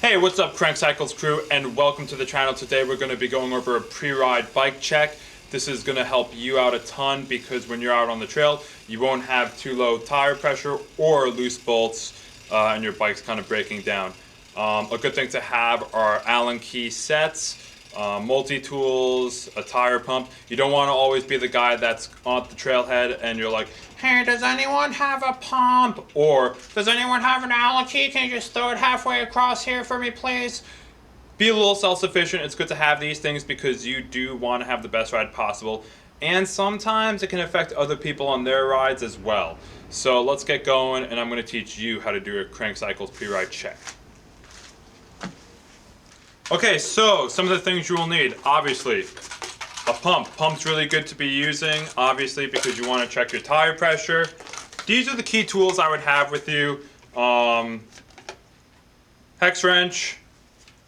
Hey, what's up, Crank Cycles crew, and welcome to the channel. Today we're going to be going over a pre-ride bike check. This is going to help you out a ton because when you're out on the trail, you won't have too low tire pressure or loose bolts and your bike's kind of breaking down. A good thing to have are Allen key sets, multi-tools, a tire pump. You don't want to always be the guy that's on the trailhead and you're like, hey, does anyone have a pump? Or, does anyone have an Allen key? Can you just throw it halfway across here for me, please? Be a little self-sufficient. It's good to have these things because you do want to have the best ride possible. And sometimes it can affect other people on their rides as well. So let's get going, and I'm going to teach you how to do a Crank Cycles pre-ride check. Okay, so some of the things you will need, obviously, a pump. Pump's really good to be using, obviously, because you want to check your tire pressure. These are the key tools I would have with you. Hex wrench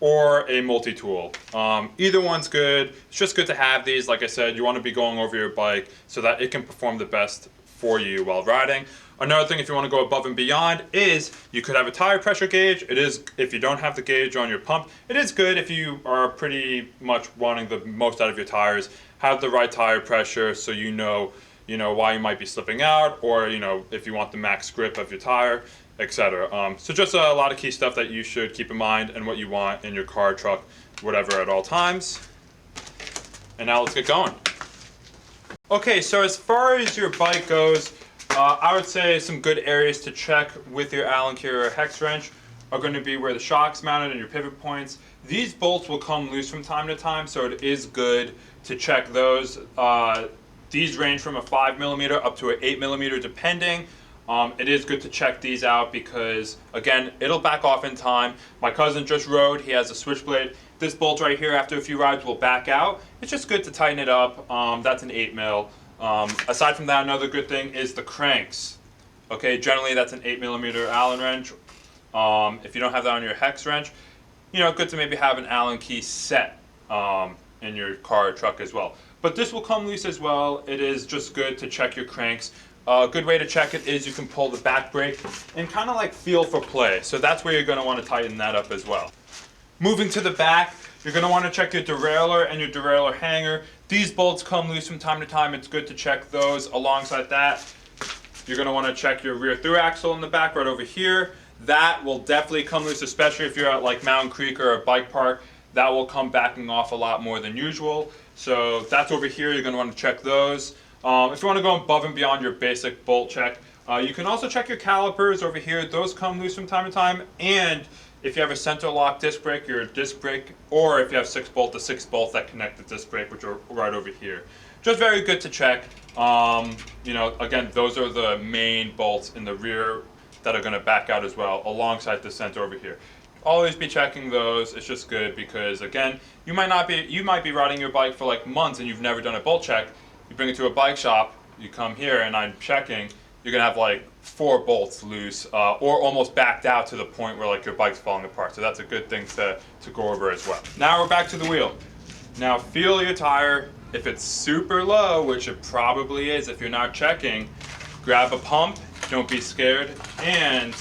or a multi-tool. Either one's good. It's just good to have these. Like I said, you want to be going over your bike so that it can perform the best for you while riding. Another thing, if you want to go above and beyond, is you could have a tire pressure gauge. It is, if you don't have the gauge on your pump, it is good if you are pretty much wanting the most out of your tires. Have the right tire pressure so you know why you might be slipping out, or if you want the max grip of your tire, etc. So just a lot of key stuff that you should keep in mind and what you want in your car, truck, whatever at all times. And now let's get going. Okay, so as far as your bike goes, I would say some good areas to check with your Allen key or hex wrench are going to be where the shock's mounted and your pivot points. These bolts will come loose from time to time, so it is good to check those. These range from a 5mm up to an 8mm depending. It is good to check these out because, again, it'll back off in time. My cousin just rode, he has a switchblade. This bolt right here, after a few rides, will back out. It's just good to tighten it up. That's an 8mm. Aside from that, another good thing is the cranks. Okay, generally that's an 8mm Allen wrench. If you don't have that on your hex wrench, good to maybe have an Allen key set in your car or truck as well. But this will come loose as well. It is just good to check your cranks. A good way to check it is you can pull the back brake and kind of like feel for play. So that's where you're going to want to tighten that up as well. Moving to the back, you're going to want to check your derailleur and your derailleur hanger. These bolts come loose from time to time. It's good to check those. Alongside that, you're going to want to check your rear through axle in the back right over here. That will definitely come loose, especially if you're at like Mountain Creek or a bike park. That will come backing off a lot more than usual. So that's over here. You're going to want to check those. If you want to go above and beyond your basic bolt check, you can also check your calipers over here. Those come loose from time to time. And if you have a center lock disc brake, your disc brake, or if you have 6-bolt, the 6 bolts that connect the disc brake, which are right over here. Just very good to check. Again, those are the main bolts in the rear that are going to back out as well, alongside the center over here. Always be checking those. It's just good because, again, you might be riding your bike for like months and you've never done a bolt check. You bring it to a bike shop, you come here and I'm checking, you're gonna have like 4 bolts loose or almost backed out to the point where like your bike's falling apart. So that's a good thing to go over as well. Now we're back to the wheel. Now feel your tire. If it's super low, which it probably is if you're not checking, grab a pump, don't be scared, and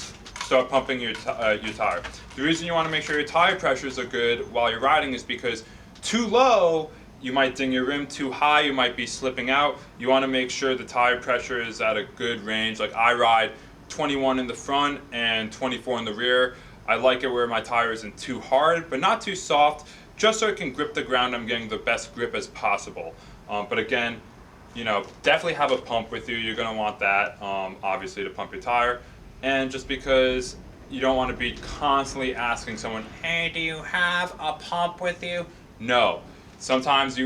start pumping your tire. The reason you wanna make sure your tire pressures are good while you're riding is because too low, you might ding your rim. Too high, you might be slipping out. You want to make sure the tire pressure is at a good range. Like I ride 21 in the front and 24 in the rear. I like it where my tire isn't too hard, but not too soft, just so it can grip the ground. I'm getting the best grip as possible. But again, definitely have a pump with you. You're going to want that, obviously, to pump your tire. And just because you don't want to be constantly asking someone, hey, do you have a pump with you? No. Sometimes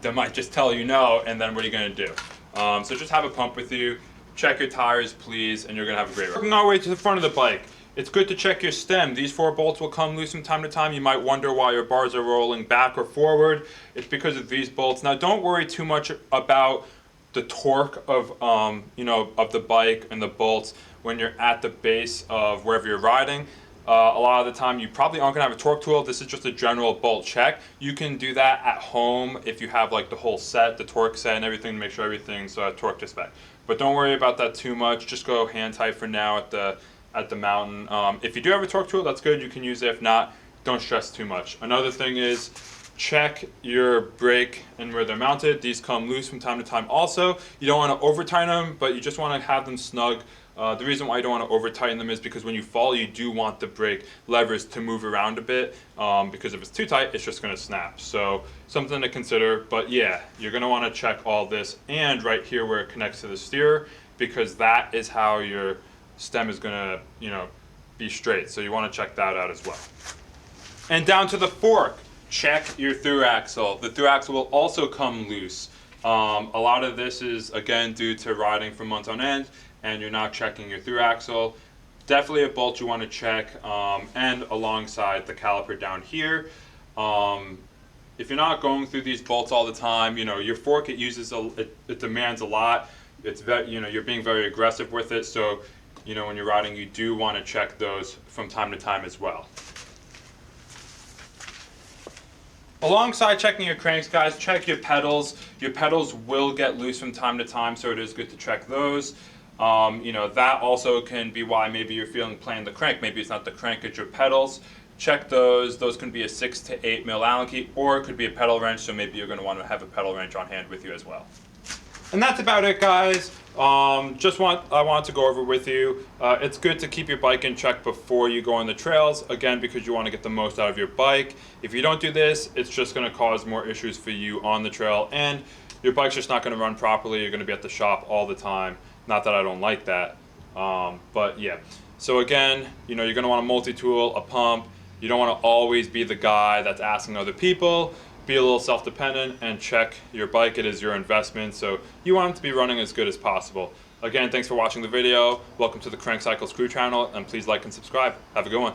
they might just tell you no, and then what are you going to do? So just have a pump with you, check your tires please, and you're going to have a great ride. Working our way to the front of the bike, it's good to check your stem. These 4 bolts will come loose from time to time. You might wonder why your bars are rolling back or forward. It's because of these bolts. Now don't worry too much about the torque of of the bike and the bolts when you're at the base of wherever you're riding. A lot of the time you probably aren't going to have a torque tool. This is just a general bolt check. You can do that at home if you have like the whole set, the torque set and everything, to make sure everything's torque to spec. But don't worry about that too much. Just go hand tight for now at the mountain. If you do have a torque tool, that's good. You can use it. If not, don't stress too much. Another thing is check your brake and where they're mounted. These come loose from time to time also. You don't want to over tighten them, but you just want to have them snug. The reason why you don't want to over tighten them is because when you fall, you do want the brake levers to move around a bit, because if it's too tight, it's just going to snap. So something to consider. But yeah, you're going to want to check all this and right here where it connects to the steerer, because that is how your stem is going to, be straight. So you want to check that out as well. And down to the fork, check your through axle. The through axle will also come loose. A lot of this is, again, due to riding for months on end and you're not checking your through axle. Definitely a bolt you want to check, and alongside the caliper down here. If you're not going through these bolts all the time, your fork, it demands a lot. It's you're being very aggressive with it. So, when you're riding, you do want to check those from time to time as well. Alongside checking your cranks, guys, check your pedals. Your pedals will get loose from time to time, so it is good to check those. That also can be why maybe you're feeling playing the crank. Maybe it's not the crank, it's your pedals. Check those. Those can be a 6 to 8 mil Allen key, or it could be a pedal wrench, so maybe you're going to want to have a pedal wrench on hand with you as well. And that's about it, guys. I wanted to go over with you. It's good to keep your bike in check before you go on the trails, again, because you want to get the most out of your bike. If you don't do this, it's just going to cause more issues for you on the trail, and your bike's just not going to run properly. You're going to be at the shop all the time. Not that I don't like that, but yeah. So again, you're going to want a multi-tool, a pump. You don't want to always be the guy that's asking other people. Be a little self-dependent and check your bike. It is your investment, so you want it to be running as good as possible. Again, thanks for watching the video. Welcome to the Crank Cycles Crew channel, and please like and subscribe. Have a good one.